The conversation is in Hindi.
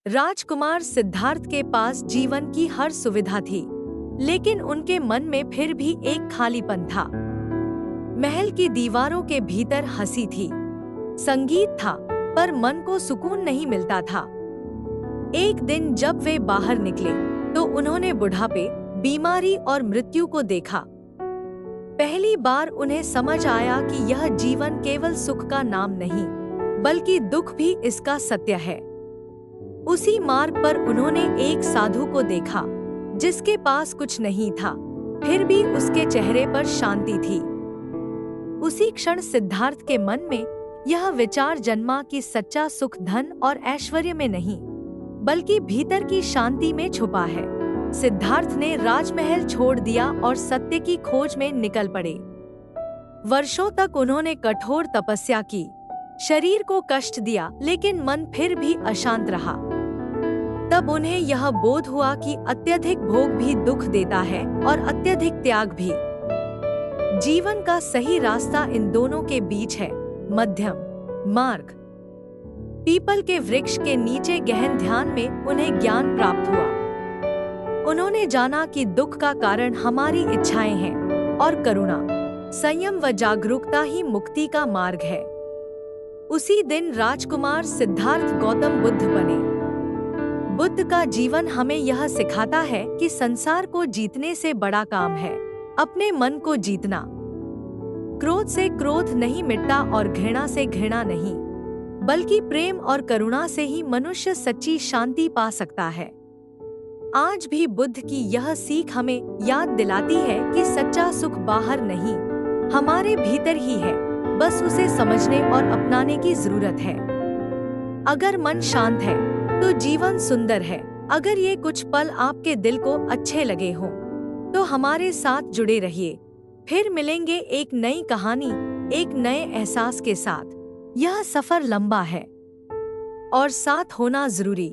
राजकुमार सिद्धार्थ के पास जीवन की हर सुविधा थी, लेकिन उनके मन में फिर भी एक खालीपन था। महल की दीवारों के भीतर हंसी थी, संगीत था, पर मन को सुकून नहीं मिलता था। एक दिन जब वे बाहर निकले, तो उन्होंने बुढ़ापे, बीमारी और मृत्यु को देखा। पहली बार उन्हें समझ आया कि यह जीवन केवल सुख का नाम नहीं, बल्कि दुख भी इसका सत्य है। उसी मार्ग पर उन्होंने एक साधु को देखा, जिसके पास कुछ नहीं था, फिर भी उसके चेहरे पर शांति थी। उसी क्षण सिद्धार्थ के मन में यह विचार जन्मा कि सच्चा सुख धन और ऐश्वर्य में नहीं, बल्कि भीतर की शांति में छुपा है। सिद्धार्थ ने राजमहल छोड़ दिया और सत्य की खोज में निकल पड़े। वर्षों तक उन्होंने कठोर तपस्या की, शरीर को कष्ट दिया, लेकिन मन फिर भी अशांत रहा। तब उन्हें यह बोध हुआ कि अत्यधिक भोग भी दुख देता है और अत्यधिक त्याग भी। जीवन का सही रास्ता इन दोनों के बीच है, मध्यम मार्ग। पीपल के वृक्ष के नीचे गहन ध्यान में उन्हें ज्ञान प्राप्त हुआ। उन्होंने जाना कि दुख का कारण हमारी इच्छाएं हैं और करुणा, संयम व जागरूकता ही मुक्ति का मार्ग है। उसी दिन राजकुमार सिद्धार्थ गौतम बुद्ध बने। बुद्ध का जीवन हमें यह सिखाता है कि संसार को जीतने से बड़ा काम है अपने मन को जीतना। क्रोध से क्रोध नहीं मिटता और घृणा से घृणा नहीं, बल्कि प्रेम और करुणा से ही मनुष्य सच्ची शांति पा सकता है। आज भी बुद्ध की यह सीख हमें याद दिलाती है कि सच्चा सुख बाहर नहीं, हमारे भीतर ही है, बस उसे समझने और अपनाने की जरूरत है। अगर मन शांत है तो जीवन सुंदर है। अगर ये कुछ पल आपके दिल को अच्छे लगे हों, तो हमारे साथ जुड़े रहिए। फिर मिलेंगे एक नई कहानी, एक नए एहसास के साथ। यह सफर लंबा है और साथ होना जरूरी।